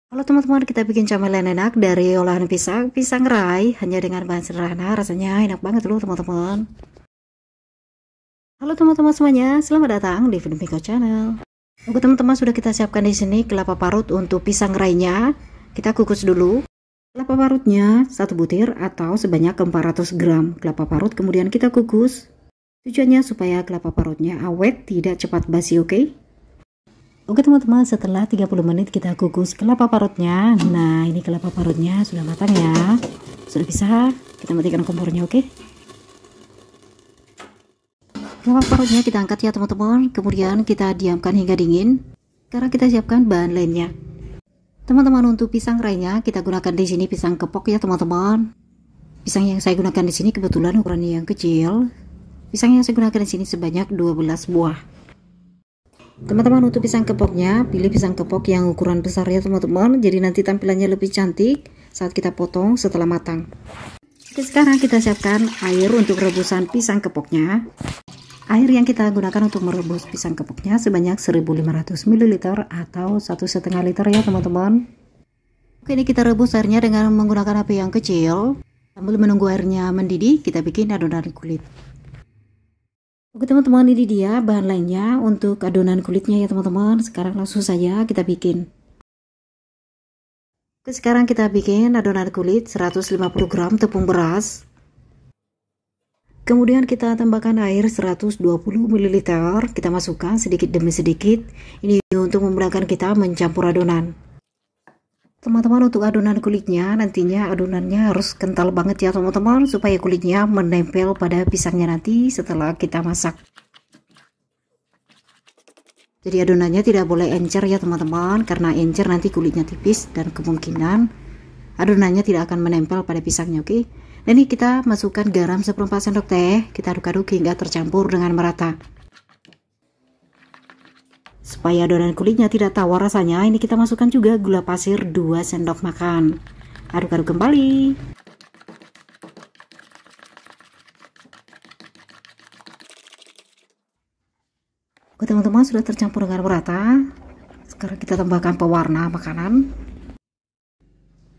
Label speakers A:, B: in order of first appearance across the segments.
A: Halo teman-teman, kita bikin camilan enak dari olahan pisang rai hanya dengan bahan sederhana, rasanya enak banget loh teman-teman. Halo teman-teman semuanya, selamat datang di Film Miko Channel. Oke teman-teman, sudah kita siapkan di sini kelapa parut untuk pisang rainya. Kita kukus dulu. Kelapa parutnya 1 butir atau sebanyak 400 gram kelapa parut, kemudian kita kukus. Tujuannya supaya kelapa parutnya awet, tidak cepat basi, oke? Oke teman-teman, setelah 30 menit kita kukus kelapa parutnya. Nah, ini kelapa parutnya sudah matang ya. Sudah bisa kita matikan kompornya, oke? Kelapa parutnya kita angkat ya teman-teman. Kemudian kita diamkan hingga dingin. Sekarang kita siapkan bahan lainnya. Teman-teman, untuk pisang rainya kita gunakan di sini pisang kepok ya teman-teman. Pisang yang saya gunakan di sini kebetulan ukurannya yang kecil. Pisang yang saya gunakan di sini sebanyak 12 buah. Teman-teman, untuk pisang kepoknya pilih pisang kepok yang ukuran besar ya teman-teman, jadi nanti tampilannya lebih cantik saat kita potong setelah matang. Oke, sekarang kita siapkan air untuk rebusan pisang kepoknya. Air yang kita gunakan untuk merebus pisang kepoknya sebanyak 1500 ml atau 1,5 liter ya teman-teman. Oke, ini kita rebus airnya dengan menggunakan api yang kecil. Sambil menunggu airnya mendidih, kita bikin adonan kulit. Oke teman-teman, ini dia bahan lainnya untuk adonan kulitnya ya teman-teman. Sekarang langsung saja kita bikin. Oke, sekarang kita bikin adonan kulit 150 gram tepung beras. Kemudian kita tambahkan air 120 ml. Kita masukkan sedikit demi sedikit. Ini untuk memudahkan kita mencampur adonan. Teman-teman, untuk adonan kulitnya nantinya adonannya harus kental banget ya teman-teman, supaya kulitnya menempel pada pisangnya nanti setelah kita masak. Jadi adonannya tidak boleh encer ya teman-teman, karena encer nanti kulitnya tipis dan kemungkinan adonannya tidak akan menempel pada pisangnya, oke? Dan ini kita masukkan garam 1/4 sendok teh, kita aduk-aduk hingga tercampur dengan merata. Supaya adonan kulitnya tidak tawar rasanya, ini kita masukkan juga gula pasir 2 sendok makan. Aduk-aduk kembali. Oke teman-teman, sudah tercampur dengan merata. Sekarang kita tambahkan pewarna makanan.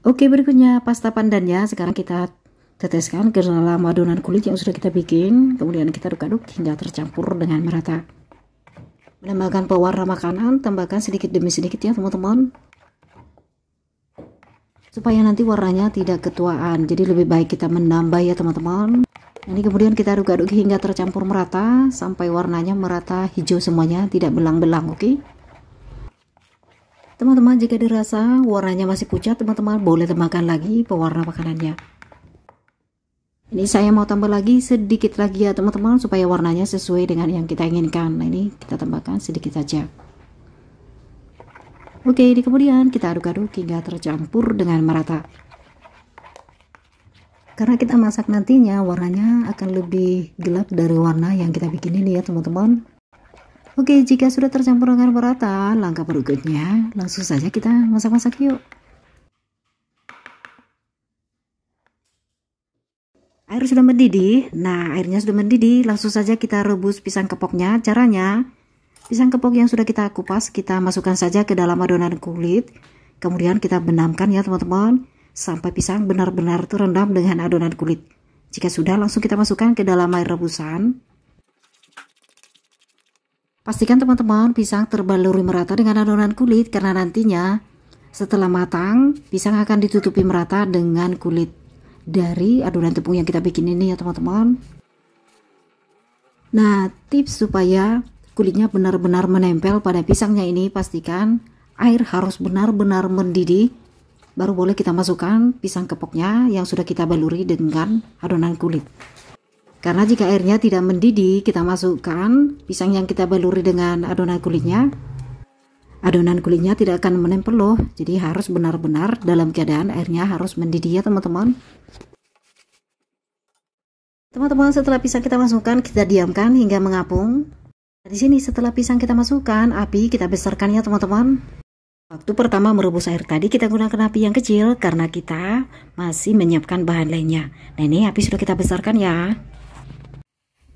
A: Oke, berikutnya pasta pandannya. Sekarang kita teteskan ke dalam adonan kulit yang sudah kita bikin. Kemudian kita aduk-aduk hingga tercampur dengan merata. Menambahkan pewarna makanan, tambahkan sedikit demi sedikit ya teman-teman, supaya nanti warnanya tidak ketuaan. Jadi lebih baik kita menambah ya teman-teman. Ini kemudian kita aduk-aduk hingga tercampur merata sampai warnanya merata hijau semuanya, tidak belang-belang, oke? Teman-teman, jika dirasa warnanya masih pucat, teman-teman boleh tambahkan lagi pewarna makanannya. Ini saya mau tambah lagi sedikit lagi ya teman-teman, supaya warnanya sesuai dengan yang kita inginkan. Nah, ini kita tambahkan sedikit saja. Oke, ini kemudian kita aduk-aduk hingga tercampur dengan merata. Karena kita masak nantinya warnanya akan lebih gelap dari warna yang kita bikin ini ya teman-teman. Oke, jika sudah tercampur dengan merata, langkah berikutnya langsung saja kita masak-masak yuk. Air sudah mendidih. Nah, airnya sudah mendidih, langsung saja kita rebus pisang kepoknya. Caranya, pisang kepok yang sudah kita kupas kita masukkan saja ke dalam adonan kulit. Kemudian kita benamkan ya teman-teman, sampai pisang benar-benar terendam dengan adonan kulit. Jika sudah, langsung kita masukkan ke dalam air rebusan. Pastikan teman-teman pisang terbaluri merata dengan adonan kulit, karena nantinya setelah matang pisang akan ditutupi merata dengan kulit dari adonan tepung yang kita bikin ini ya teman-teman. Nah, tips supaya kulitnya benar-benar menempel pada pisangnya ini, pastikan air harus benar-benar mendidih, baru boleh kita masukkan pisang kepoknya yang sudah kita baluri dengan adonan kulit. Karena jika airnya tidak mendidih, kita masukkan pisang yang kita baluri dengan adonan kulitnya, adonan kulitnya tidak akan menempel loh. Jadi harus benar-benar dalam keadaan airnya harus mendidih ya teman-teman. Teman-teman, setelah pisang kita masukkan, kita diamkan hingga mengapung. Di sini setelah pisang kita masukkan, api kita besarkan ya teman-teman. Waktu pertama merebus air tadi kita gunakan api yang kecil karena kita masih menyiapkan bahan lainnya. Nah, ini api sudah kita besarkan ya.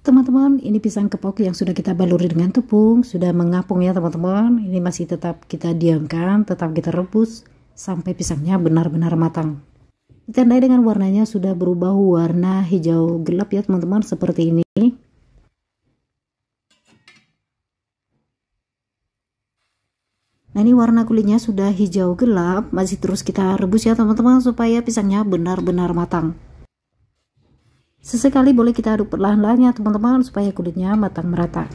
A: Teman-teman, ini pisang kepok yang sudah kita baluri dengan tepung, sudah mengapung ya teman-teman. Ini masih tetap kita diamkan, tetap kita rebus sampai pisangnya benar-benar matang. Ditandai dengan warnanya sudah berubah warna hijau gelap ya teman-teman, seperti ini. Nah, ini warna kulitnya sudah hijau gelap, masih terus kita rebus ya teman-teman supaya pisangnya benar-benar matang. Sesekali boleh kita aduk perlahan-lahan ya teman-teman supaya kulitnya matang merata.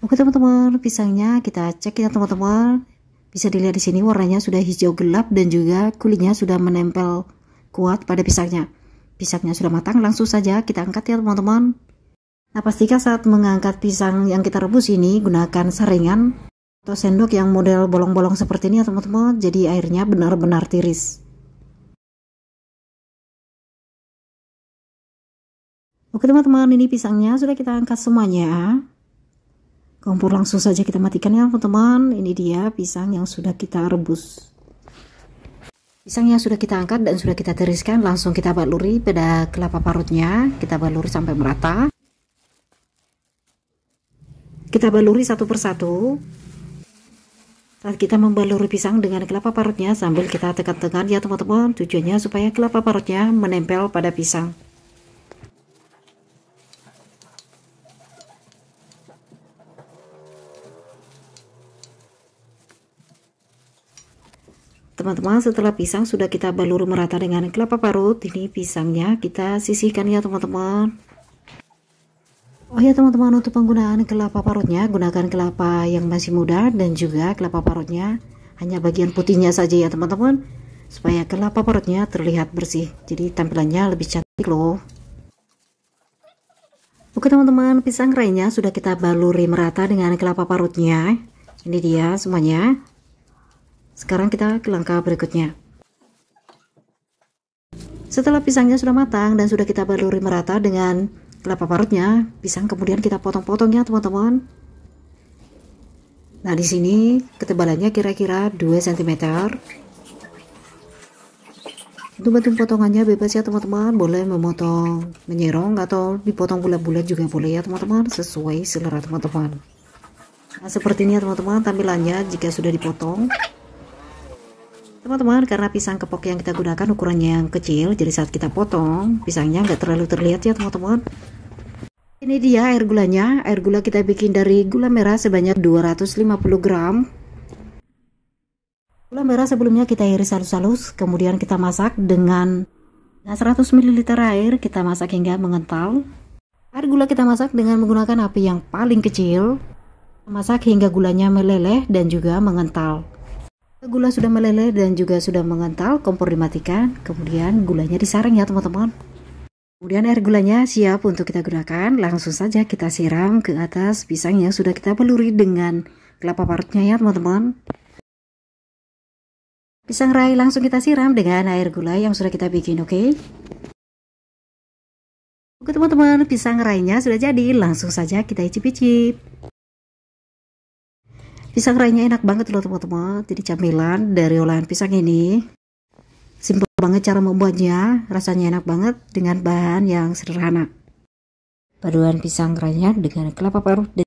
A: Oke teman-teman, pisangnya kita cek ya teman-teman. Bisa dilihat di sini warnanya sudah hijau gelap dan juga kulitnya sudah menempel kuat pada pisangnya. Pisangnya sudah matang, langsung saja kita angkat ya teman-teman. Nah, pastikan saat mengangkat pisang yang kita rebus ini gunakan saringan atau sendok yang model bolong-bolong seperti ini ya teman-teman. Jadi airnya benar-benar tiris. Oke teman-teman, ini pisangnya sudah kita angkat semuanya. Kompor langsung saja kita matikan ya teman-teman. Ini dia pisang yang sudah kita rebus. Pisang yang sudah kita angkat dan sudah kita tiriskan, langsung kita baluri pada kelapa parutnya. Kita baluri sampai merata. Kita baluri satu persatu. Saat kita membaluri pisang dengan kelapa parutnya sambil kita tekan-tekan ya teman-teman, tujuannya supaya kelapa parutnya menempel pada pisang. Teman-teman, setelah pisang sudah kita balur merata dengan kelapa parut, ini pisangnya kita sisihkan ya teman-teman. Oh ya teman-teman, untuk penggunaan kelapa parutnya gunakan kelapa yang masih muda dan juga kelapa parutnya hanya bagian putihnya saja ya teman-teman, supaya kelapa parutnya terlihat bersih, jadi tampilannya lebih cantik loh. Oke teman-teman, pisang rainya sudah kita baluri merata dengan kelapa parutnya. Ini dia semuanya. Sekarang kita ke langkah berikutnya. Setelah pisangnya sudah matang dan sudah kita baluri merata dengan kelapa parutnya, pisang kemudian kita potong-potong ya teman-teman. Nah, di sini ketebalannya kira-kira 2 cm. Untuk bentuk potongannya bebas ya teman-teman, boleh memotong menyerong atau dipotong bulat-bulat juga boleh ya teman-teman, sesuai selera teman-teman. Nah, seperti ini ya teman-teman tampilannya jika sudah dipotong. Teman-teman, karena pisang kepok yang kita gunakan ukurannya yang kecil, jadi saat kita potong pisangnya nggak terlalu terlihat ya teman-teman. Ini dia air gulanya. Air gula kita bikin dari gula merah sebanyak 250 gram. Gula merah sebelumnya kita iris halus-halus, kemudian kita masak dengan 100 ml air, kita masak hingga mengental. Air gula kita masak dengan menggunakan api yang paling kecil. Masak hingga gulanya meleleh dan juga mengental. Gula sudah meleleh dan juga sudah mengental, kompor dimatikan, kemudian gulanya disaring ya teman-teman. Kemudian air gulanya siap untuk kita gunakan, langsung saja kita siram ke atas pisang yang sudah kita baluri dengan kelapa parutnya ya teman-teman. Pisang rai langsung kita siram dengan air gula yang sudah kita bikin, oke? Oke teman-teman, pisang rainya sudah jadi, langsung saja kita icip-icip. Pisang rainya enak banget loh teman-teman. Jadi camilan dari olahan pisang ini simple banget cara membuatnya, rasanya enak banget dengan bahan yang sederhana. Paduan pisang rainya dengan kelapa parut